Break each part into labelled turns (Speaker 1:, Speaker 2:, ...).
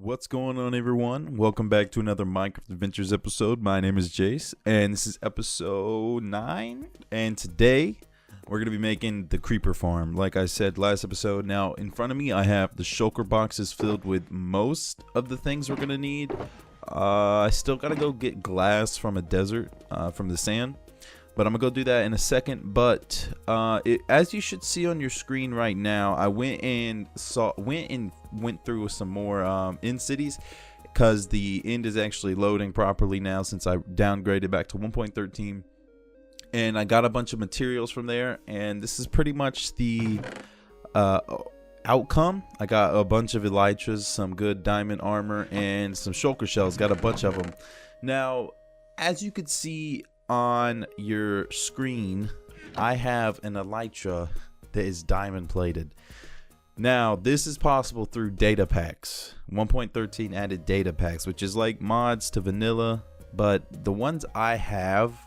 Speaker 1: What's going on, everyone? Welcome back to another Minecraft Adventures episode. My name is Jace, and this is episode 9. And today, we're going to be making the creeper farm, like I said last episode. Now, in front of me, I have the shulker boxes filled with most of the things we're going to need. I still got to go get glass from a desert, from the sand. But I'm going to go do that in a second. But as you should see on your screen right now, I went through some more end cities because the end is actually loading properly now since I downgraded back to 1.13. And I got a bunch of materials from there. And this is pretty much the outcome. I got a bunch of elytras, some good diamond armor, and some shulker shells. Got a bunch of them. Now, as you could see on your screen, I have an elytra that is diamond plated. Now, this is possible through data packs. 1.13 added data packs, which is like mods to vanilla, but the ones I have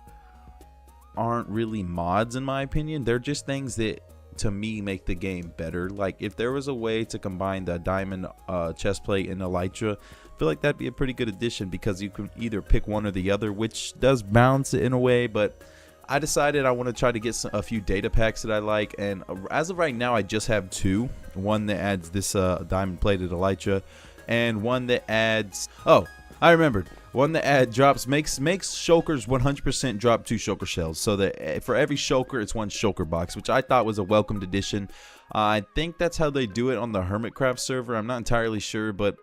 Speaker 1: aren't really mods in my opinion. They're just things that to me make the game better. Like if there was a way to combine the diamond chest plate and elytra, I feel like that'd be a pretty good addition because you can either pick one or the other, which does balance it in a way. But I decided I want to try to get a few data packs that I like, and as of right now I just have two. One that adds this diamond plated elytra, and one that adds, oh, I remembered, one that makes shulkers 100% drop 2 shulker shells, so that for every shulker it's one shulker box, which I thought was a welcomed addition. I think that's how they do it on the Hermitcraft server. I'm not entirely sure, but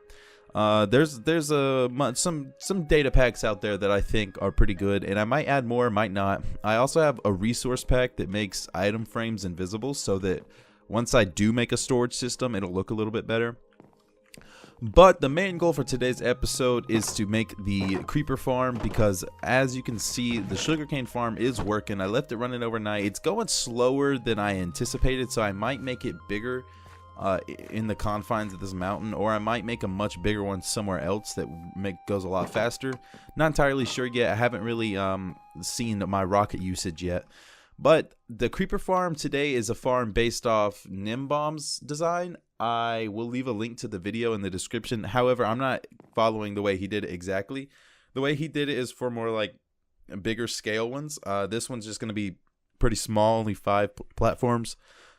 Speaker 1: there's some data packs out there that I think are pretty good, and I might add more, might not. I also have a resource pack that makes item frames invisible, so that once I do make a storage system, it'll look a little bit better. But the main goal for today's episode is to make the creeper farm, because as you can see, the sugarcane farm is working. I left it running overnight. It's going slower than I anticipated, so I might make it bigger in the confines of this mountain, or I might make a much bigger one somewhere else that goes a lot faster. Not entirely sure yet. I haven't really seen my rocket usage yet. But the creeper farm today is a farm based off Gnembon's design. I will leave a link to the video in the description. However, I'm not following the way he did it exactly. The way he did it is for more like bigger scale ones. This one's just going to be pretty small, only 5 platforms.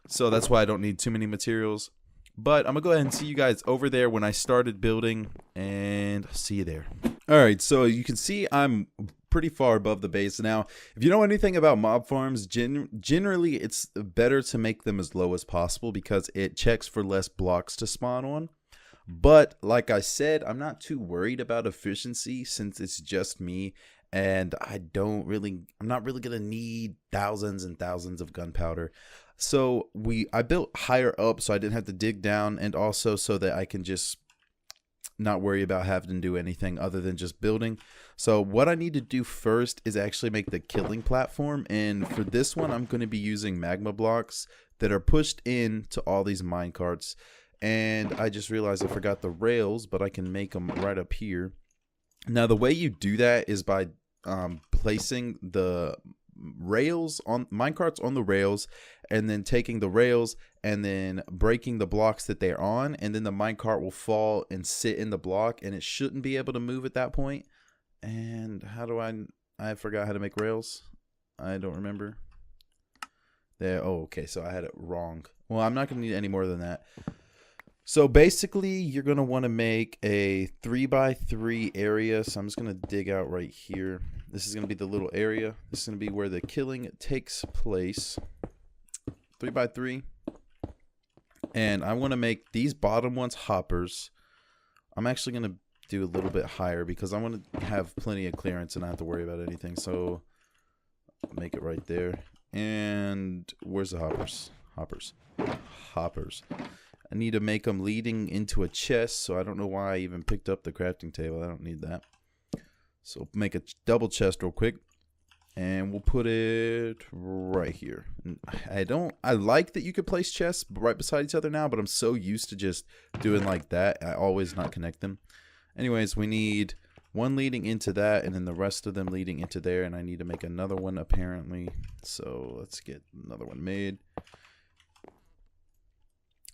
Speaker 1: So that's why I don't need too many materials. But I'm going to go ahead and see you guys over there when I started building, and see you there. Alright, so you can see I'm pretty far above the base. Now, if you know anything about mob farms, generally it's better to make them as low as possible because it checks for less blocks to spawn on. But like I said, I'm not too worried about efficiency since it's just me, and I'm not really gonna need thousands and thousands of gunpowder. So I built higher up so I didn't have to dig down, and also so that I can just not worry about having to do anything other than just building. So what I need to do first is actually make the killing platform, and for this one I'm going to be using magma blocks that are pushed into all these minecarts. And I just realized I forgot the rails, but I can make them right up here. Now the way you do that is by placing the rails on minecarts on the rails, and then taking the rails and then breaking the blocks that they're on, and then the minecart will fall and sit in the block, and it shouldn't be able to move at that point. And how do I forgot how to make rails. I don't remember. There. Oh, okay, so I had it wrong. Well, I'm not gonna need any more than that. So basically you're gonna want to make a 3x3 area. So I'm just gonna dig out right here. This is gonna be the little area. This is gonna be where the killing takes place. 3x3. And I want to make these bottom ones hoppers. I'm actually gonna do a little bit higher because I want to have plenty of clearance and not have to worry about anything. So make it right there. And where's the hoppers? Hoppers. I need to make them leading into a chest, so I don't know why I even picked up the crafting table. I don't need that. So make a double chest real quick, and we'll put it right here. I like that you could place chests right beside each other now, but I'm so used to just doing like that, I always not connect them. Anyways, we need one leading into that, and then the rest of them leading into there, and I need to make another one apparently. So let's get another one made.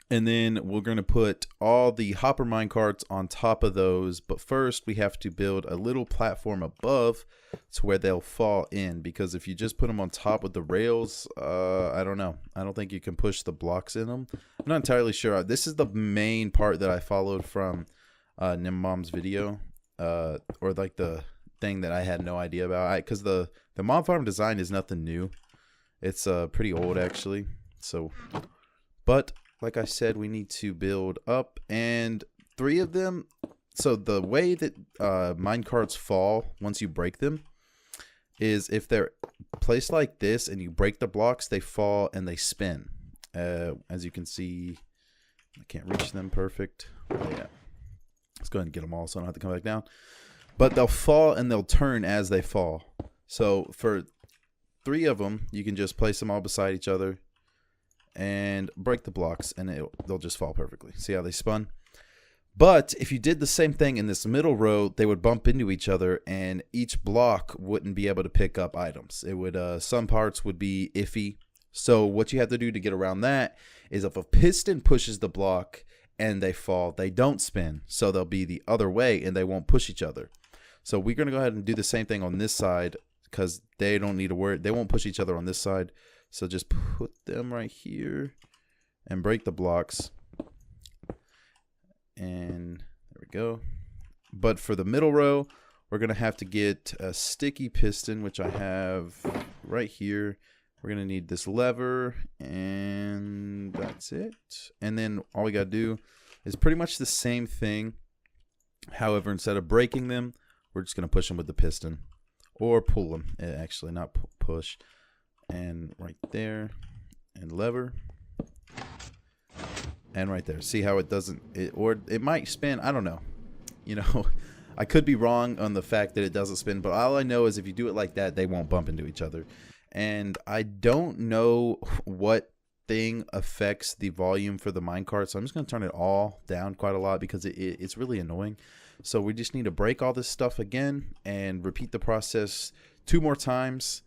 Speaker 1: And then we're going to put all the hopper minecarts on top of those. But first, we have to build a little platform above to where they'll fall in. Because if you just put them on top with the rails, I don't know. I don't think you can push the blocks in them. I'm not entirely sure. This is the main part that I followed from Gnembon's video. Or like the thing that I had no idea about. Because the mob farm design is nothing new. It's pretty old, actually. So, but like I said, we need to build up, and 3 of them. So the way that minecarts fall once you break them is if they're placed like this and you break the blocks, they fall and they spin. As you can see, I can't reach them perfect. Yeah, let's go ahead and get them all so I don't have to come back down. But they'll fall and they'll turn as they fall. So for 3 of them, you can just place them all beside each other and break the blocks, and they'll just fall perfectly. See how they spun? But if you did the same thing in this middle row, they would bump into each other, and each block wouldn't be able to pick up items. It would some parts would be iffy. So what you have to do to get around that is if a piston pushes the block and they fall, they don't spin. So they'll be the other way, and they won't push each other. So we're going to go ahead and do the same thing on this side, because they don't need to worry. They won't push each other on this side. So just put them right here and break the blocks. And there we go. But for the middle row, we're going to have to get a sticky piston, which I have right here. We're going to need this lever, and that's it. And then all we got to do is pretty much the same thing. However, instead of breaking them, we're just going to push them with the piston. Or pull them, actually, not push. And right there, and lever, and right there. See how it doesn't, or it might spin. I don't know. You know, I could be wrong on the fact that it doesn't spin, but all I know is if you do it like that, they won't bump into each other. And I don't know what thing affects the volume for the minecart, so I'm just going to turn it all down quite a lot because it's really annoying. So we just need to break all this stuff again and repeat the process 2 more times.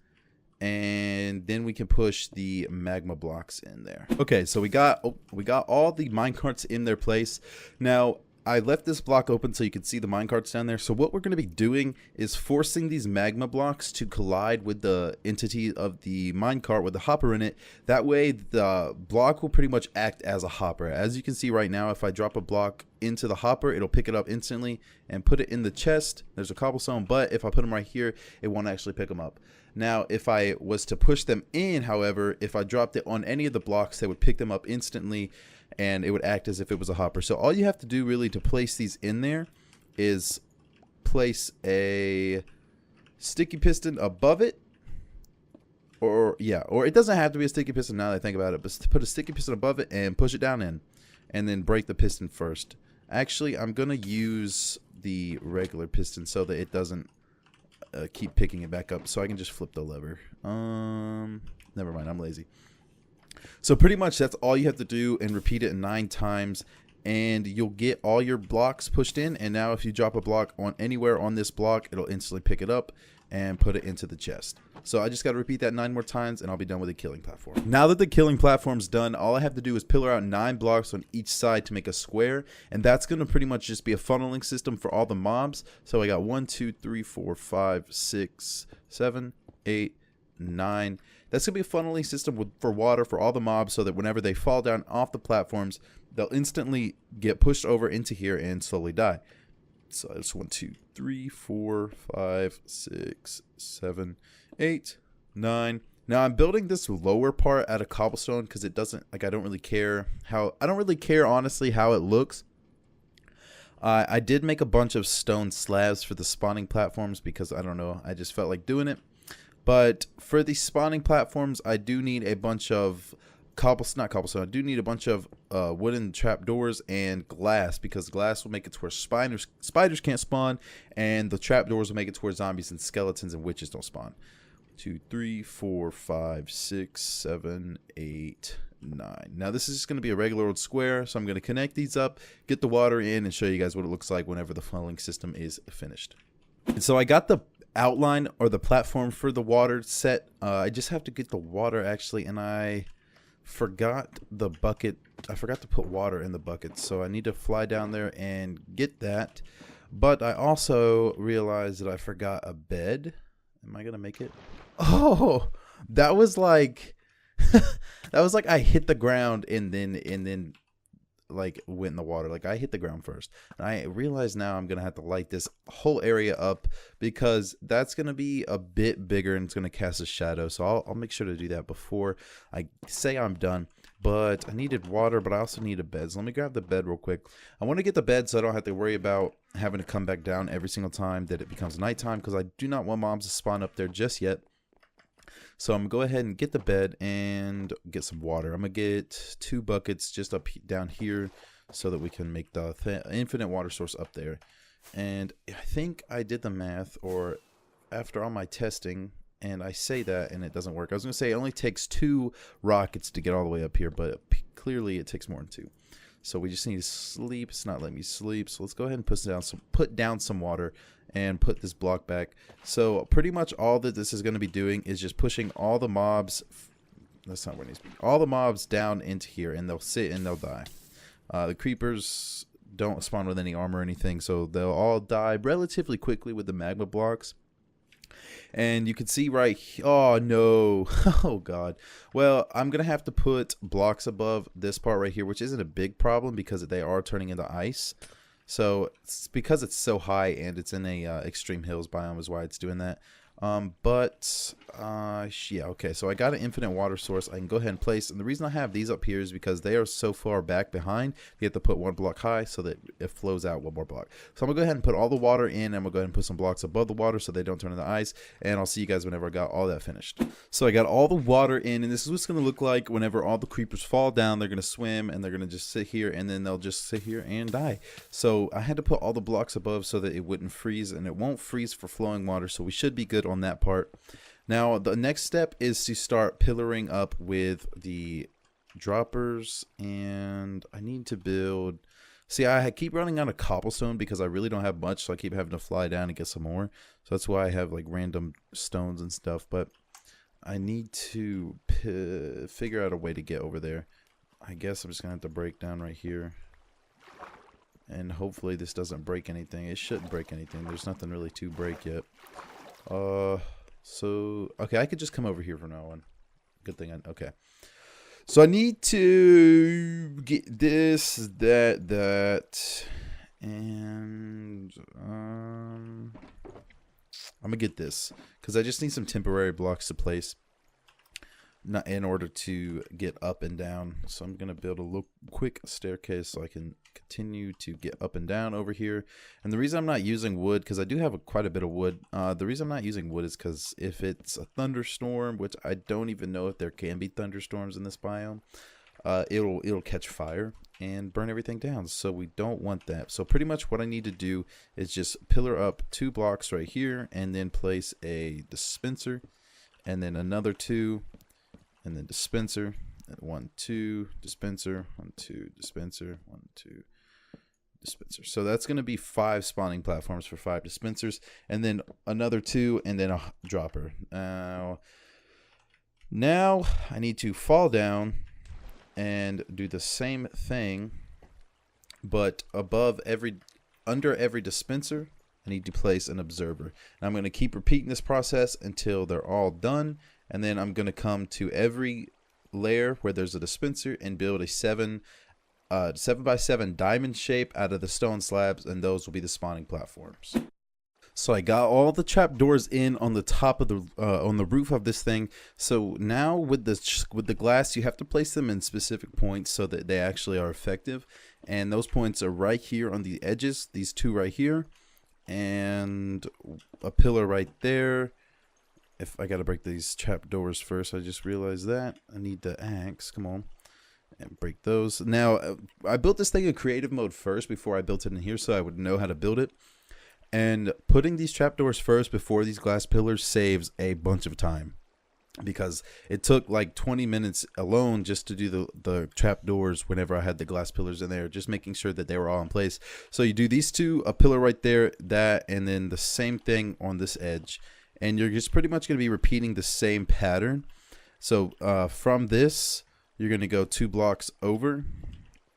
Speaker 1: And then we can push the magma blocks in there. Okay, so we got all the minecarts in their place. Now, I left this block open so you can see the minecarts down there. So what we're going to be doing is forcing these magma blocks to collide with the entity of the minecart with the hopper in it. That way, the block will pretty much act as a hopper. As you can see right now, if I drop a block into the hopper, it'll pick it up instantly and put it in the chest. There's a cobblestone, but if I put them right here, it won't actually pick them up. Now, if I was to push them in, however, if I dropped it on any of the blocks, they would pick them up instantly, and it would act as if it was a hopper. So all you have to do really to place these in there is place a sticky piston above it. Or it doesn't have to be a sticky piston now that I think about it, but put a sticky piston above it and push it down in, and then break the piston first. Actually, I'm going to use the regular piston so that it doesn't keep picking it back up, so I can just flip the lever. Never mind, I'm lazy. So pretty much that's all you have to do, and repeat it 9 times, and you'll get all your blocks pushed in. And now if you drop a block on anywhere on this block, it'll instantly pick it up and put it into the chest. So I just got to repeat that 9 more times, and I'll be done with the killing platform. Now that the killing platform's done, all I have to do is pillar out 9 blocks on each side to make a square, and that's going to pretty much just be a funneling system for all the mobs. So I got 1 2 3 4 5 6 7 8 9. That's going to be a funneling system for water for all the mobs, so that whenever they fall down off the platforms, they'll instantly get pushed over into here and slowly die. So that's 1 2 3 4 5 6 7 8 9. Now I'm building this lower part out of cobblestone because it doesn't, like, I don't really care honestly how it looks. I did make a bunch of stone slabs for the spawning platforms because I don't know, I just felt like doing it. But for the spawning platforms, I do need a bunch of not cobblestone. I do need a bunch of wooden trapdoors and glass, because glass will make it to where spiders can't spawn, and the trapdoors will make it to where zombies and skeletons and witches don't spawn. 2 3 4 5 6 7 8 9. Now this is just going to be a regular old square, so I'm going to connect these up, get the water in, and show you guys what it looks like whenever the funneling system is finished. And so I got the outline or the platform for the water set. I just have to get the water actually, and I forgot the bucket. I forgot to put water in the bucket, so I need to fly down there and get that. But I also realized that I forgot a bed. Am I gonna make it? Oh, that was like that was like I hit the ground and then like went in the water. Like I hit the ground first. And I realize now I'm gonna have to light this whole area up because that's gonna be a bit bigger and it's gonna cast a shadow. So I'll make sure to do that before I say I'm done. But I needed water, but I also need a bed. So let me grab the bed real quick. I want to get the bed so I don't have to worry about having to come back down every single time that it becomes nighttime, because I do not want mobs to spawn up there just yet. So I'm going to go ahead and get the bed and get some water. I'm going to get 2 buckets just down here so that we can make the infinite water source up there. And I think I did the math, or after all my testing, and I say that and it doesn't work. I was going to say it only takes 2 rockets to get all the way up here, but clearly it takes more than 2. So we just need to sleep. It's not letting me sleep. So let's go ahead and put down some water and put this block back. So pretty much all that this is going to be doing is just pushing all the mobs. That's not where it needs to be. All the mobs down into here, and they'll sit and they'll die. The creepers don't spawn with any armor or anything, so they'll all die relatively quickly with the magma blocks. And you can see right here, oh no, oh god. Well, I'm gonna have to put blocks above this part right here, which isn't a big problem because they are turning into ice. So it's because it's so high and it's in a extreme hills biome is why it's doing that. Yeah, okay, so I got an infinite water source I can go ahead and place, and the reason I have these up here is because they are so far back behind, you have to put 1 block high so that it flows out 1 more block. So I'm gonna go ahead and put all the water in, and I'm gonna go ahead and put some blocks above the water so they don't turn into ice, and I'll see you guys whenever I got all that finished. So I got all the water in, and this is what's gonna look like whenever all the creepers fall down. They're gonna swim, and they're gonna just sit here, and then they'll just sit here and die. So I had to put all the blocks above so that it wouldn't freeze, and it won't freeze for flowing water, so we should be good on that part. Now the next step is to start pillaring up with the droppers, and I need to build, see, I keep running out of cobblestone because I really don't have much, so I keep having to fly down and get some more. So that's why I have like random stones and stuff, but I need to figure out a way to get over there. I guess I'm just gonna have to break down right here, and hopefully this doesn't break anything. It shouldn't break anything. There's nothing really to break yet. So okay, I could just come over here from now on. Good thing okay. So I need to get this, that, and I'm gonna get this because I just need some temporary blocks to place, not in order to get up and down. So I'm gonna build a little quick staircase so I can continue to get up and down over here. And the reason I'm not using wood, because I do have quite a bit of wood, the reason I'm not using wood is because if it's a thunderstorm, which I don't even know if there can be thunderstorms in this biome, it'll catch fire and burn everything down, so we don't want that. So pretty much what I need to do is just pillar up 2 blocks right here, and then place a dispenser, and then another 2, and then dispenser, 1 2 dispenser, 1 2 dispenser, 1 2 dispenser. So that's going to be 5 spawning platforms for 5 dispensers, and then another 2, and then a dropper. Now I need to fall down and do the same thing, but under every dispenser I need to place an observer. And I'm going to keep repeating this process until they're all done, and then I'm going to come to every layer where there's a dispenser and build a 7 by 7 diamond shape out of the stone slabs, and those will be the spawning platforms. So I got all the trapdoors in on the top of the on the roof of this thing. So now with the glass, you have to place them in specific points so that they actually are effective, and those points are right here on the edges, these 2 right here, and a pillar right there. If I gotta break these trapdoors first, I just realized that I need the axe. Come on, and break those. Now I built this thing in creative mode first before I built it in here, so I would know how to build it. And putting these trapdoors first before these glass pillars saves a bunch of time, because it took like 20 minutes alone just to do the trapdoors whenever I had the glass pillars in there, just making sure that they were all in place. So you do these 2, a pillar right there, that, and then the same thing on this edge. And you're just pretty much going to be repeating the same pattern. So from this, you're going to go 2 blocks over.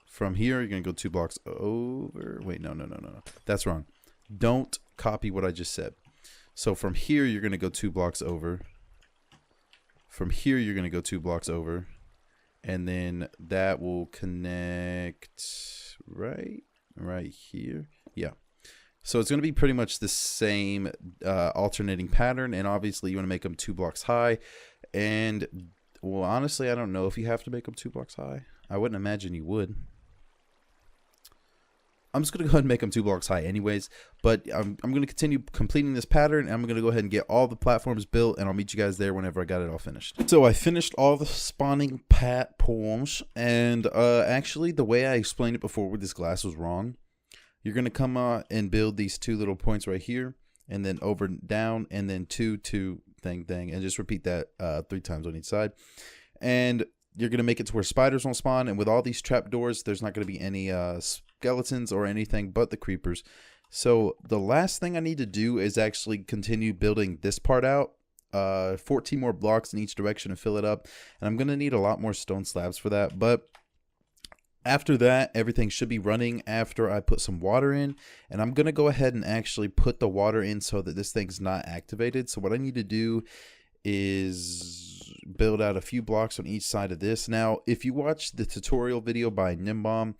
Speaker 1: From here, you're going to go 2 blocks over. Wait, no. That's wrong. Don't copy what I just said. So from here, you're going to go 2 blocks over. From here, you're going to go 2 blocks over. And then that will connect right here. Yeah. So it's going to be pretty much the same alternating pattern. And obviously, you want to make them 2 blocks high. And, well, honestly, I don't know if you have to make them 2 blocks high. I wouldn't imagine you would. I'm just going to go ahead and make them 2 blocks high anyways. But I'm going to continue completing this pattern. And I'm going to go ahead and get all the platforms built. And I'll meet you guys there whenever I got it all finished. So I finished all the spawning platforms. And actually, the way I explained it before with this glass was wrong. You're going to come and build these 2 little points right here. And then over, down, and then 2, 2, thing. And just repeat that 3 times on each side. And you're going to make it to where spiders won't spawn. And with all these trapdoors, there's not going to be any skeletons or anything but the creepers. So the last thing I need to do is actually continue building this part out. 14 more blocks in each direction to fill it up. And I'm going to need a lot more stone slabs for that. But after that, everything should be running after I put some water in. And I'm going to go ahead and actually put the water in so that this thing's not activated. So what I need to do is build out a few blocks on each side of this. Now, if you watch the tutorial video by Gnembon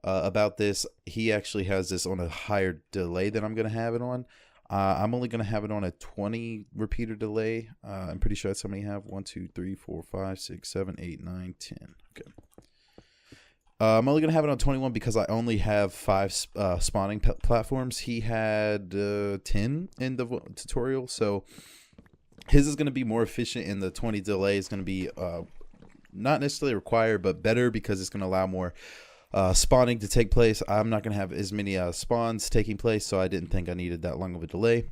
Speaker 1: about this, he actually has this on a higher delay than I'm going to have it on. I'm only going to have it on a 20 repeater delay. I'm pretty sure that's how many I have. 1, 2, 3, 4, 5, 6, 7, 8, 9, 10. Okay. I'm only going to have it on 21 because I only have 5 spawning platforms. He had 10 in the tutorial, so his is going to be more efficient, and the 20 delay is going to be not necessarily required, but better because it's going to allow more spawning to take place. I'm not going to have as many spawns taking place, so I didn't think I needed that long of a delay.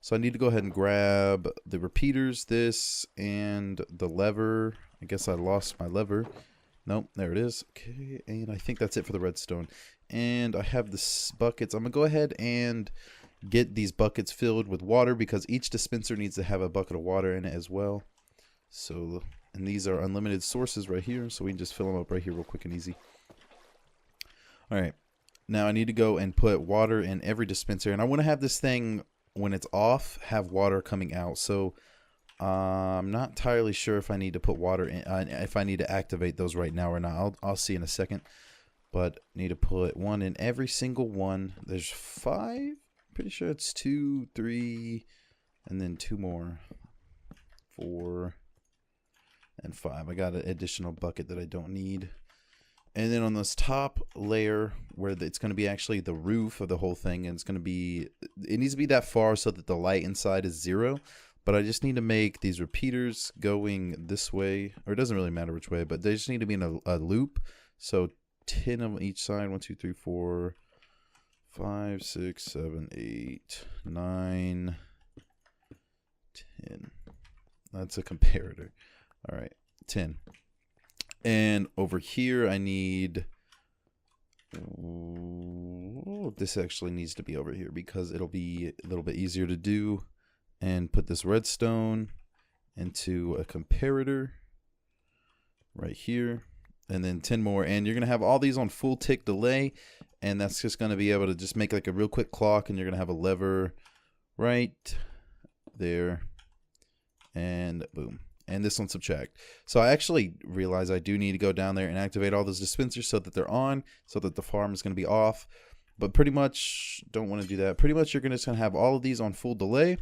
Speaker 1: So I need to go ahead and grab the repeaters, this, and the lever. I guess I lost my lever. Nope, there it is. Okay, and I think that's it for the redstone. And I have the buckets. I'm going to go ahead and get these buckets filled with water because each dispenser needs to have a bucket of water in it as well. So, and these are unlimited sources right here, so we can just fill them up right here real quick and easy. All right, now I need to go and put water in every dispenser, and I want to have this thing, when it's off, have water coming out. So I'm not entirely sure if I need to put water in, if I need to activate those right now or not. I'll see in a second, but need to put one in every single one. There's 5. Pretty sure it's 2, 3, and then 2 more. 4 and 5. I got an additional bucket that I don't need. And then on this top layer where it's going to be actually the roof of the whole thing, and it's going to be, it needs to be that far so that the light inside is 0. But I just need to make these repeaters going this way, or it doesn't really matter which way, but they just need to be in a loop. So 10 of each side. 1, 2, 3, 4, 5, 6, 7, 8, 9, 10. That's a comparator. All right, 10. And over here, I need, this actually needs to be over here because it'll be a little bit easier to do. And put this redstone into a comparator right here. And then 10 more. And you're going to have all these on full tick delay. And that's just going to be able to just make like a real quick clock. And you're going to have a lever right there. And boom. And this one subtract. So I actually realize I do need to go down there and activate all those dispensers so that they're on. So that the farm is going to be off. But pretty much don't want to do that. Pretty much you're just going to have all of these on full delay.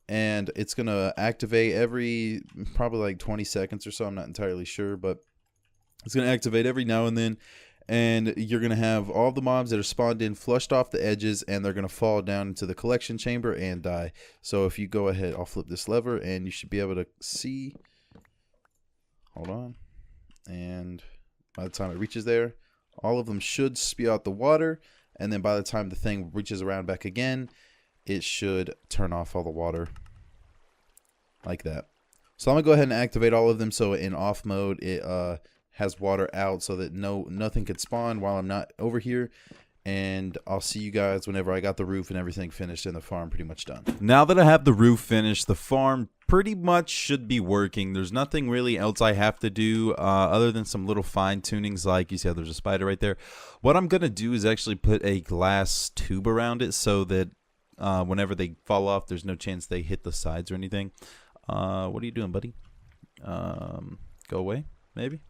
Speaker 1: And it's going to activate every probably like 20 seconds or so. I'm not entirely sure, but it's going to activate every now and then. And you're going to have all the mobs that are spawned in flushed off the edges, and they're going to fall down into the collection chamber and die. So if you go ahead, I'll flip this lever and you should be able to see. Hold on. And by the time it reaches there, all of them should spew out the water. And then by the time the thing reaches around back again, it should turn off all the water like that. So I'm gonna go ahead and activate all of them. So in off mode, it has water out so that nothing could spawn while I'm not over here. and I'll see you guys whenever I got the roof and everything finished and the farm pretty much done. Now that I have the roof finished, the farm pretty much should be working. There's nothing really else I have to do other than some little fine tunings, like you see how there's a spider right there. What I'm going to do is actually put a glass tube around it so that whenever they fall off, there's no chance they hit the sides or anything. What are you doing, buddy? Go away, maybe?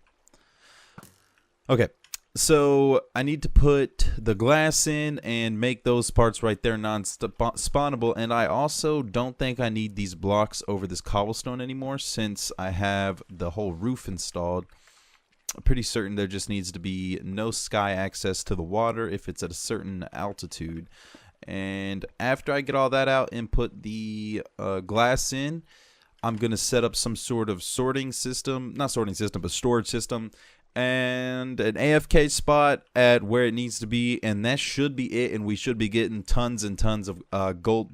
Speaker 1: Okay. So I need to put the glass in and make those parts right there non-spawnable, and I also don't think I need these blocks over this cobblestone anymore since I have the whole roof installed. I'm pretty certain there just needs to be no sky access to the water if it's at a certain altitude. And after I get all that out and put the glass in, I'm going to set up some sort of sorting system, not sorting system, but storage system, and an AFK spot at where it needs to be, and that should be it. And we should be getting tons and tons of gold.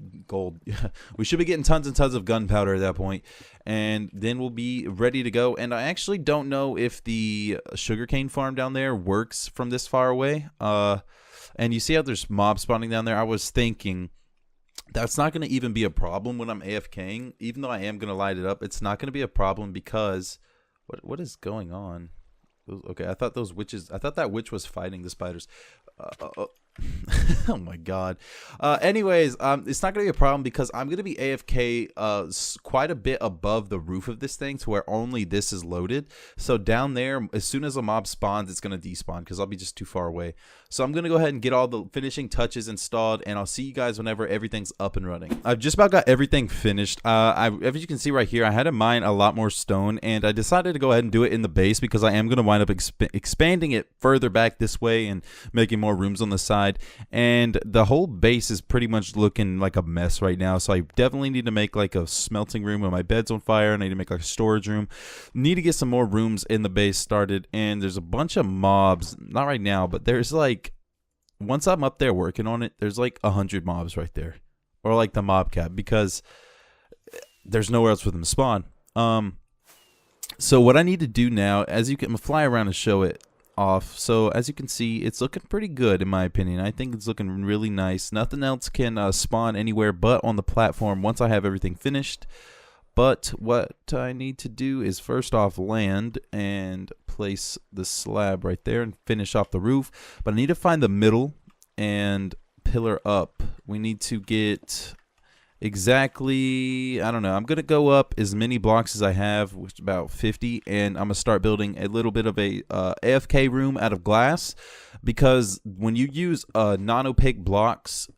Speaker 1: We should be getting tons and tons of gunpowder at that point, and then we'll be ready to go. And I actually don't know if the sugarcane farm down there works from this far away. And you see how there's mobs spawning down there? I was thinking that's not going to even be a problem when I'm AFKing. Even though I am going to light it up, it's not going to be a problem because what is going on? Okay, I thought that witch was fighting the spiders. Oh my god. Anyways, it's not gonna be a problem because I'm gonna be AFK quite a bit above the roof of this thing to where only this is loaded. So down there, as soon as a mob spawns, it's gonna despawn because I'll be just too far away. So I'm gonna go ahead and get all the finishing touches installed, and I'll see you guys whenever everything's up and running. I've just about got everything finished. As you can see right here, I had to mine a lot more stone, and I decided to go ahead and do it in the base because I am gonna wind up expanding it further back this way and making more rooms on the side. And the whole base is pretty much looking like a mess right now, so I definitely need to make like a smelting room when my bed's on fire, and I need to make like a storage room. Need to get some more rooms in the base started, and there's a bunch of mobs, not right now, but there's like, once I'm up there working on it, there's like 100 mobs right there, or like the mob cap, because there's nowhere else for them to spawn. So what I need to do now, as you can fly around and show it off. So as you can see, it's looking pretty good in my opinion. I think it's looking really nice. Nothing else can spawn anywhere but on the platform once I have everything finished. But what I need to do is first off land and place the slab right there and finish off the roof. But I need to find the middle and pillar up. We need to get exactly, I don't know, I'm gonna go up as many blocks as I have, which is about 50, and I'm gonna start building a little bit of a AFK room out of glass, because when you use non-opaque blocks,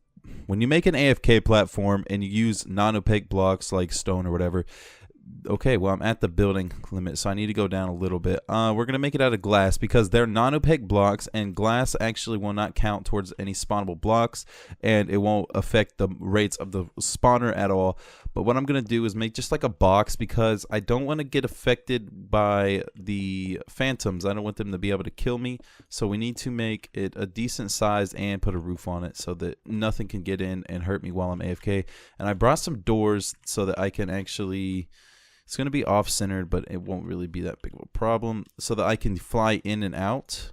Speaker 1: when you make an AFK platform and you use non-opaque blocks like stone or whatever, okay, well, I'm at the building limit, so I need to go down a little bit. We're going to make it out of glass because they're non-opaque blocks, and glass actually will not count towards any spawnable blocks, and it won't affect the rates of the spawner at all. But what I'm going to do is make just like a box because I don't want to get affected by the phantoms. I don't want them to be able to kill me, so we need to make it a decent size and put a roof on it so that nothing can get in and hurt me while I'm AFK. And I brought some doors so that I can actually... It's going to be off-centered, but it won't really be that big of a problem, so that I can fly in and out.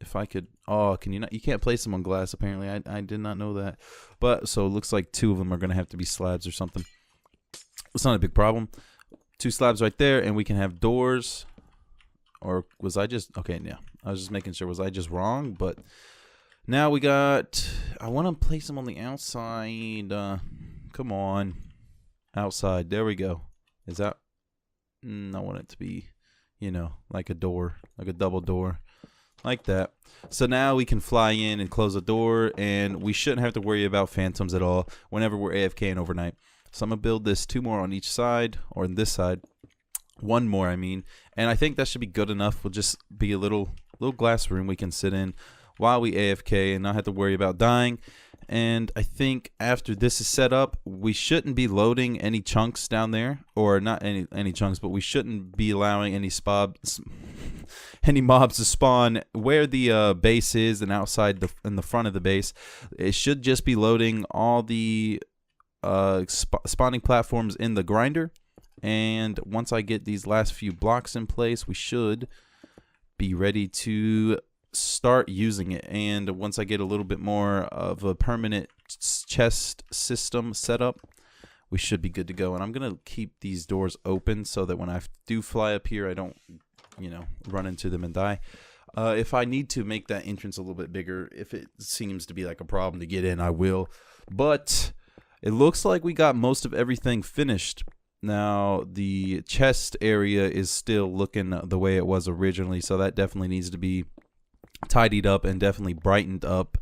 Speaker 1: If I could... Oh, can you not? You can't place them on glass, apparently. I did not know that. But, so it looks like 2 of them are going to have to be slabs or something. It's not a big problem. 2 slabs right there, and we can have doors. Or was I just... Okay, yeah. I was just making sure. Was I just wrong? But now we got... I want to place them on the outside. Come on. Outside. There we go. Is that... I want it to be, you know, like a door, like a double door, like that. So now we can fly in and close the door, and we shouldn't have to worry about phantoms at all whenever we're AFKing overnight. So I'm going to build this 2 more on each side, or on this side. 1 more, I mean. And I think that should be good enough. We'll just be a little glass room we can sit in while we AFK and not have to worry about dying. And I think after this is set up, we shouldn't be loading any chunks down there, or not any chunks, but we shouldn't be allowing any mobs to spawn where the base is and outside in the front of the base. It should just be loading all the spawning platforms in the grinder. And once I get these last few blocks in place, we should be ready to start using it. And once I get a little bit more of a permanent chest system set up, we should be good to go. And I'm going to keep these doors open so that when I do fly up here, I don't, you know, run into them and die. If I need to make that entrance a little bit bigger, if it seems to be like a problem to get in, I will. But it looks like we got most of everything finished. Now, the chest area is still looking the way it was originally, so that definitely needs to be tidied up and definitely brightened up.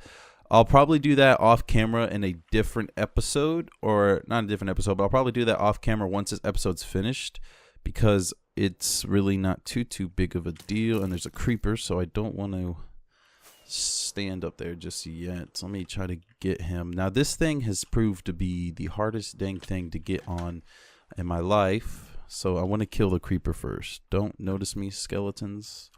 Speaker 1: I'll probably do that off camera in a different episode, or not a different episode, but I'll probably do that off camera once this episode's finished, because it's really not too big of a deal. And there's a creeper, so I don't want to stand up there just yet. So let me try to get him. Now, this thing has proved to be the hardest dang thing to get on in my life, so I want to kill the creeper first. Don't notice me, skeletons.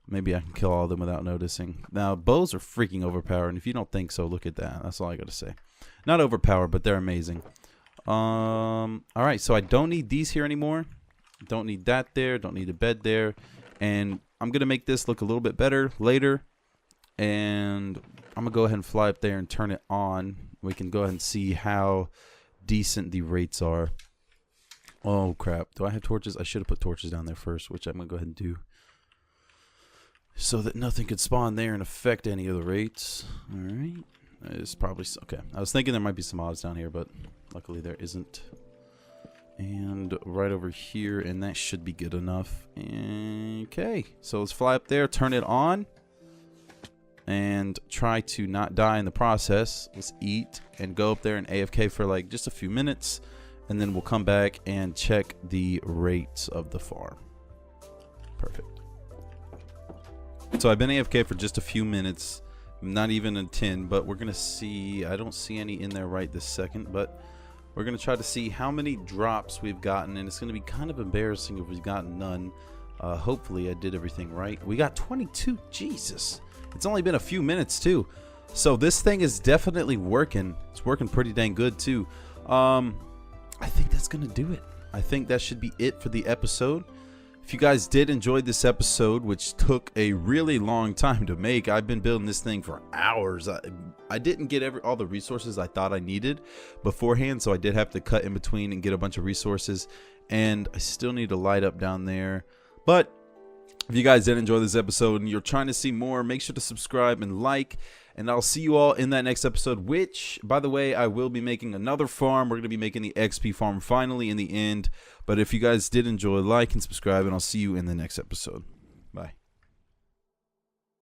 Speaker 1: Maybe I can kill all of them without noticing. Now, bows are freaking overpowered, and if you don't think so, look at that. That's all I gotta say. Not overpowered, but they're amazing. Alright, so I don't need these here anymore. Don't need that there. Don't need a bed there. And I'm gonna make this look a little bit better later. And I'm gonna go ahead and fly up there and turn it on. We can go ahead and see how decent the rates are. Oh crap, do I have torches? I should have put torches down there first, which I'm gonna go ahead and do, so that nothing could spawn there and affect any of the rates. Alright, it's probably okay. I was thinking there might be some odds down here, but luckily there isn't. And right over here, and that should be good enough. Okay, so let's fly up there, turn it on, and try to not die in the process. Let's eat and go up there and AFK for like just a few minutes, and then we'll come back and check the rates of the farm. Perfect. So I've been AFK for just a few minutes, not even a 10, but we're gonna see. I don't see any in there right this second, but we're gonna try to see how many drops we've gotten, and it's gonna be kind of embarrassing if we've gotten none. Hopefully I did everything right. We got 22. Jesus. It's only been a few minutes too, so this thing is definitely working. It's working pretty dang good too. I think that's gonna do it. I think that should be it for the episode. If you guys did enjoy this episode, which took a really long time to make, I've been building this thing for hours. I didn't get all the resources I thought I needed beforehand, so I did have to cut in between and get a bunch of resources, and I still need to light up down there. But if you guys did enjoy this episode and you're trying to see more, make sure to subscribe and like, and I'll see you all in that next episode, which, by the way, I will be making another farm. We're going to be making the XP farm finally in the end. But if you guys did enjoy, like and subscribe, and I'll see you in the next episode. Bye.